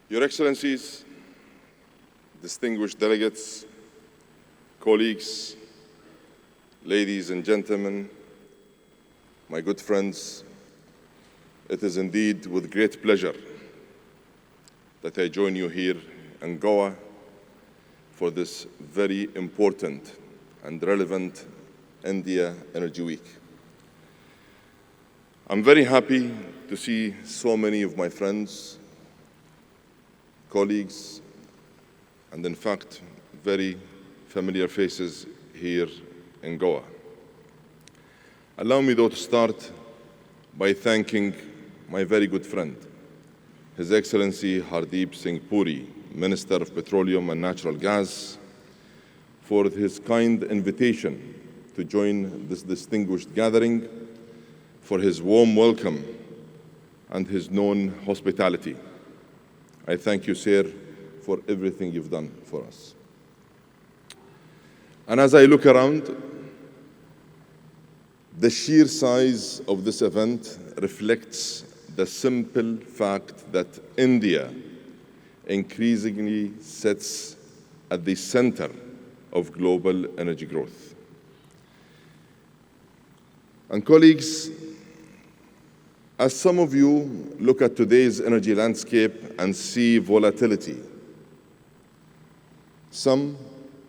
Your Excellencies, distinguished delegates, colleagues, ladies and gentlemen, my good friends, it is indeed with great pleasure that I join you here in Goa for this very important and relevant India Energy Week. I'm very happy to see so many of my friends, colleagues, and in fact, very familiar faces here in Goa. Allow me, though, to start by thanking my very good friend, His Excellency Hardeep Singh Puri, Minister of Petroleum and Natural Gas, for his kind invitation to join this distinguished gathering, for his warm welcome and his known hospitality. I thank you, sir, for everything you've done for us. And as I look around, the sheer size of this event reflects the simple fact that India increasingly sits at the center of global energy growth. And colleagues, as some of you look at today's energy landscape and see volatility, some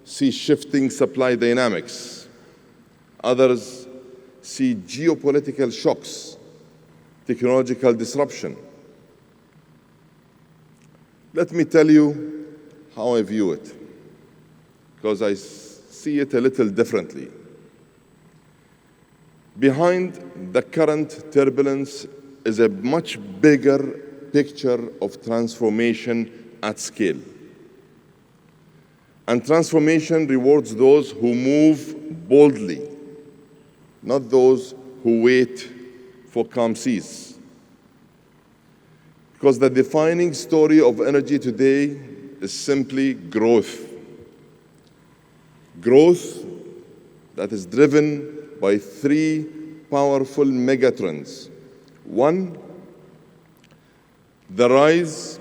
see shifting supply dynamics, others see geopolitical shocks, technological disruption. Let me tell you how I view it, because I see it a little differently. Behind the current turbulence is a much bigger picture of transformation at scale. And transformation rewards those who move boldly, not those who wait for calm seas. Because the defining story of energy today is simply growth. Growth that is driven by three powerful megatrends. One, the rise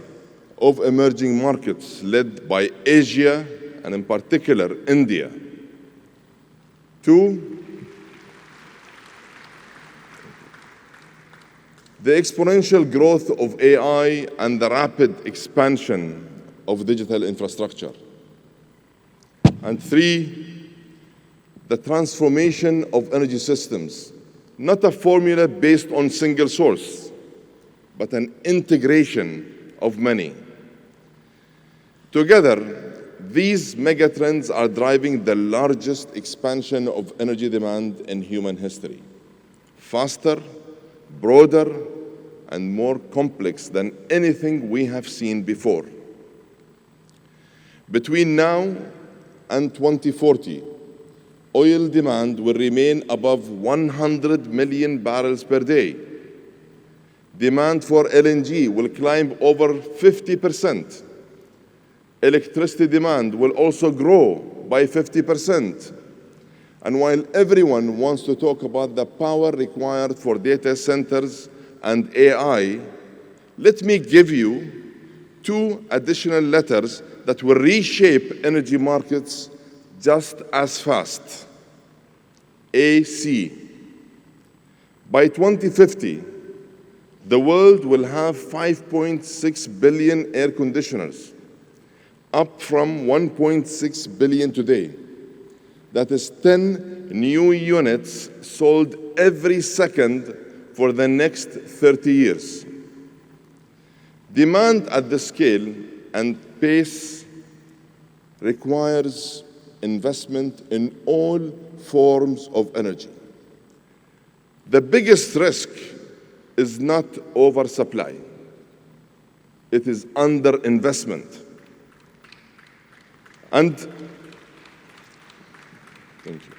of emerging markets led by Asia and in particular India. Two, the exponential growth of AI and the rapid expansion of digital infrastructure. And three, the transformation of energy systems, not a formula based on single source, but an integration of many. Together, these megatrends are driving the largest expansion of energy demand in human history. Faster, broader, and more complex than anything we have seen before. Between now and 2040, oil demand will remain above 100 million barrels per day. Demand for LNG will climb over 50%. Electricity demand will also grow by 50%. And while everyone wants to talk about the power required for data centers and AI, let me give you two additional letters that will reshape energy markets just as fast. AC. By 2050, the world will have 5.6 billion air conditioners, up from 1.6 billion today. That is 10 new units sold every second for the next 30 years. Demand at this scale and pace requires investment in all forms of energy. The biggest risk is not oversupply. It is underinvestment. And thank you.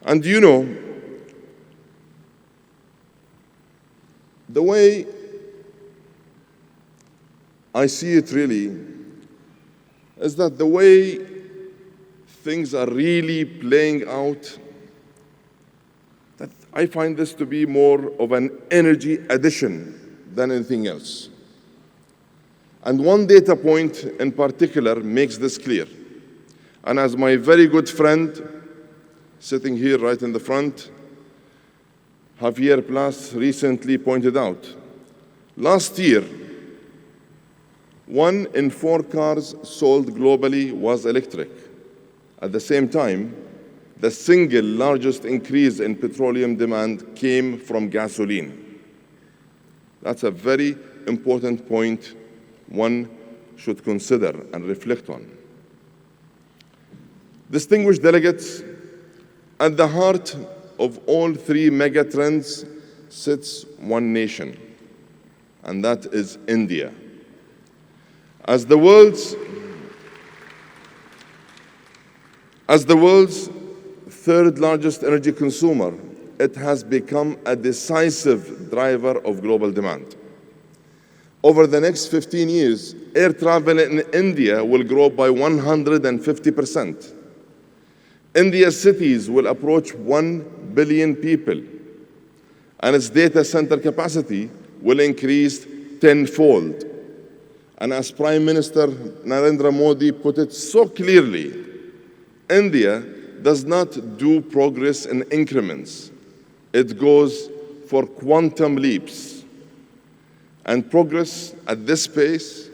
And you know, the way I see it really is that the way things are really playing out, that I find this to be more of an energy addition than anything else. And one data point in particular makes this clear. And as my very good friend, sitting here right in the front, Javier Plas recently pointed out, last year, 1 in 4 cars sold globally was electric. At the same time, the single largest increase in petroleum demand came from gasoline. That's a very important point one should consider and reflect on. Distinguished delegates, at the heart of all 3 megatrends sits one nation, and that is India. As the world's third largest energy consumer, it has become a decisive driver of global demand. Over the next 15 years, air travel in India will grow by 150%. India's cities will approach 1 billion people, and its data center capacity will increase tenfold. And as Prime Minister Narendra Modi put it so clearly, India does not do progress in increments. It goes for quantum leaps. And progress at this pace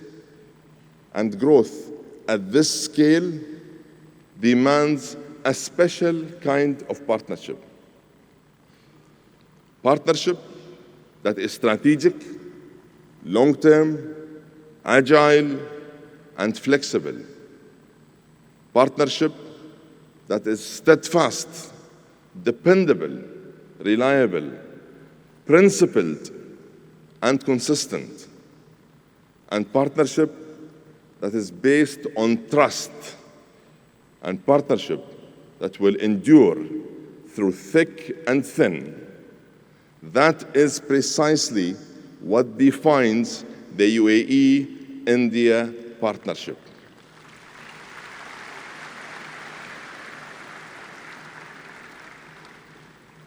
and growth at this scale demands a special kind of partnership. Partnership that is strategic, long-term, agile, and flexible. Partnership that is steadfast, dependable, reliable, principled, and consistent. And partnership that is based on trust. And partnership that will endure through thick and thin. That is precisely what defines the UAE-India partnership.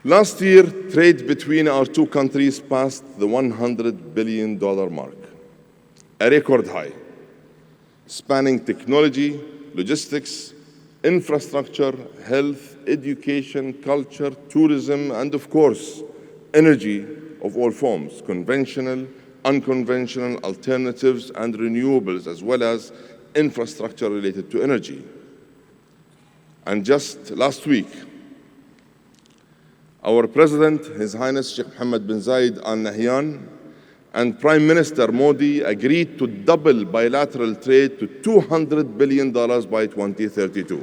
Last year, trade between our 2 countries passed the $100 billion mark, a record high, spanning technology, logistics, infrastructure, health, education, culture, tourism, and of course, energy of all forms, conventional, unconventional, alternatives, and renewables, as well as infrastructure related to energy. And just last week, our President, His Highness Sheikh Mohammed bin Zayed Al Nahyan, and Prime Minister Modi agreed to double bilateral trade to $200 billion by 2032.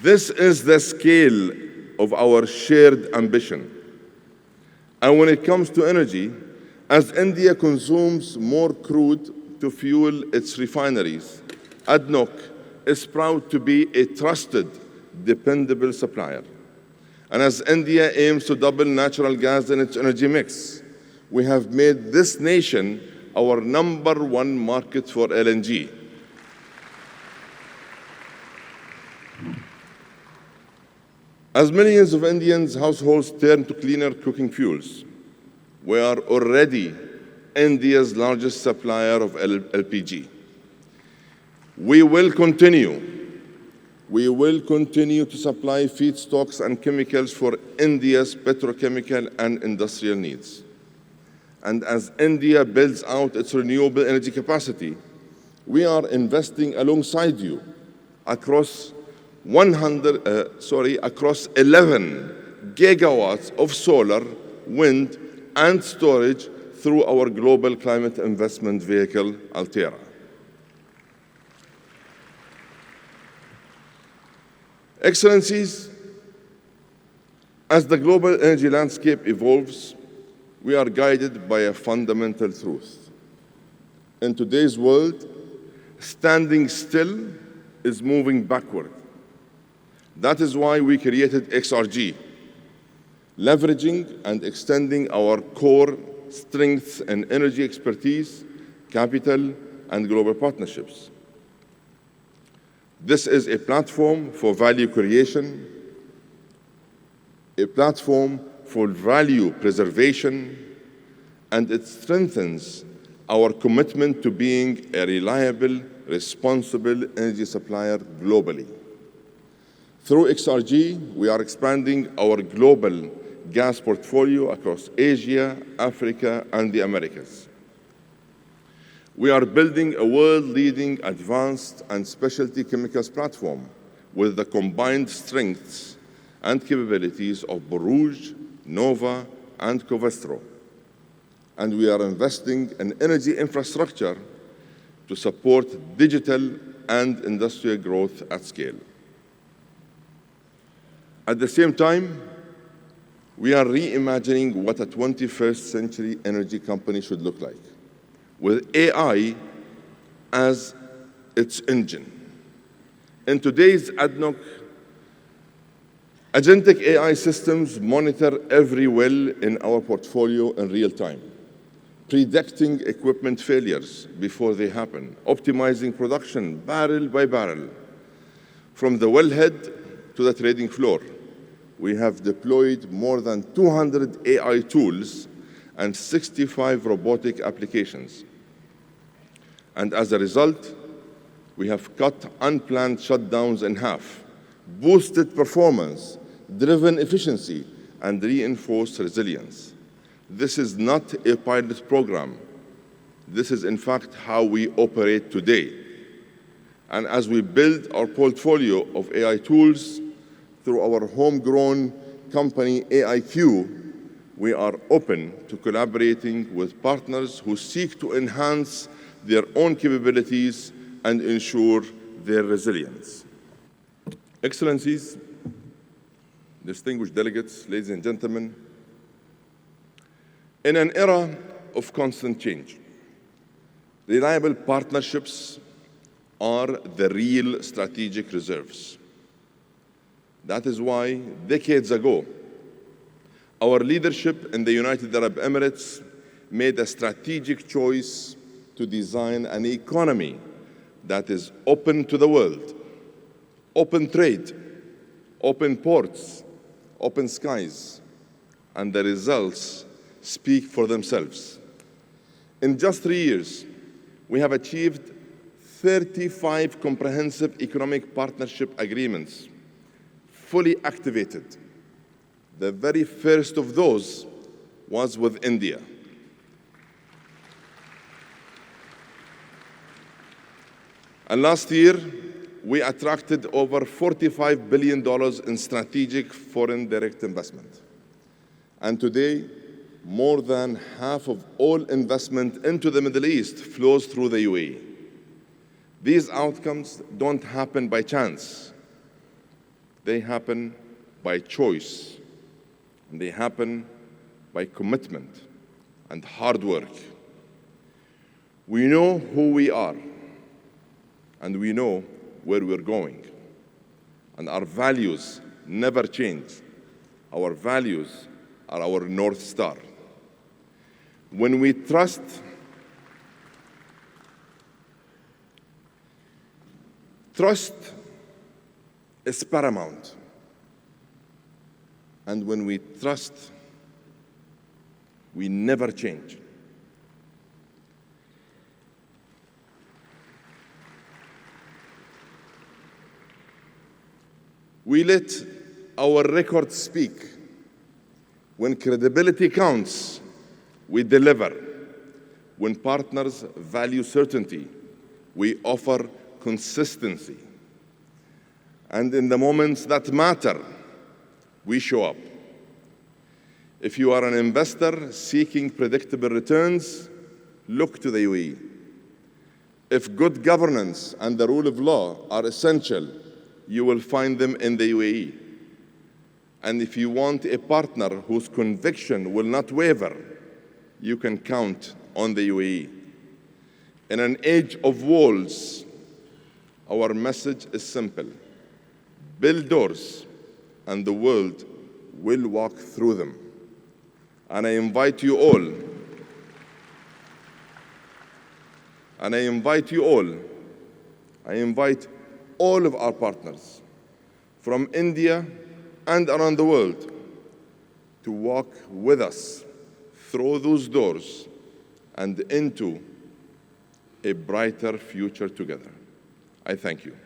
This is the scale of our shared ambition. And when it comes to energy, as India consumes more crude to fuel its refineries, ADNOC is proud to be a trusted, dependable supplier. And as India aims to double natural gas in its energy mix, we have made this nation our #1 market for LNG. As millions of Indians' households turn to cleaner cooking fuels, we are already India's largest supplier of LPG. We will continue to supply feedstocks and chemicals for India's petrochemical and industrial needs. And as India builds out its renewable energy capacity, we are investing alongside you across 11 gigawatts of solar, wind, and storage through our global climate investment vehicle, Altera. Excellencies, as the global energy landscape evolves, we are guided by a fundamental truth. In today's world, standing still is moving backward. That is why we created XRG, leveraging and extending our core strengths in energy expertise, capital, and global partnerships. This is a platform for value creation, a platform for value preservation, and it strengthens our commitment to being a reliable, responsible energy supplier globally. Through XRG, we are expanding our global gas portfolio across Asia, Africa, and the Americas. We are building a world-leading advanced and specialty chemicals platform with the combined strengths and capabilities of Borouge, Nova, and Covestro. And we are investing in energy infrastructure to support digital and industrial growth at scale. At the same time, we are reimagining what a 21st century energy company should look like, with AI as its engine. In today's ADNOC, agentic AI systems monitor every well in our portfolio in real time, predicting equipment failures before they happen, optimizing production barrel by barrel. From the wellhead to the trading floor, we have deployed more than 200 AI tools and 65 robotic applications. And as a result, we have cut unplanned shutdowns in half, boosted performance, driven efficiency, and reinforced resilience. This is not a pilot program. This is, in fact, how we operate today. And as we build our portfolio of AI tools through our homegrown company, AIQ, we are open to collaborating with partners who seek to enhance their own capabilities and ensure their resilience. Excellencies, distinguished delegates, ladies and gentlemen, in an era of constant change, reliable partnerships are the real strategic reserves. That is why, decades ago, our leadership in the United Arab Emirates made a strategic choice to design an economy that is open to the world, open trade, open ports, open skies, and the results speak for themselves. In just 3 years, we have achieved 35 comprehensive economic partnership agreements, fully activated. The very first of those was with India. And last year, we attracted over $45 billion in strategic foreign direct investment. And today, more than half of all investment into the Middle East flows through the UAE. These outcomes don't happen by chance. They happen by choice. And they happen by commitment and hard work. We know who we are, and we know where we're going. And our values never change. Our values are our North Star. When we trust is paramount. And when we trust, we never change. We let our records speak. When credibility counts, we deliver. When partners value certainty, we offer consistency. And in the moments that matter, we show up. If you are an investor seeking predictable returns, look to the UAE. If good governance and the rule of law are essential, you will find them in the UAE. And if you want a partner whose conviction will not waver, you can count on the UAE. In an age of walls, our message is simple. Build doors, and the world will walk through them. And I invite you all, I invite all of our partners from India and around the world to walk with us through those doors and into a brighter future together. I thank you.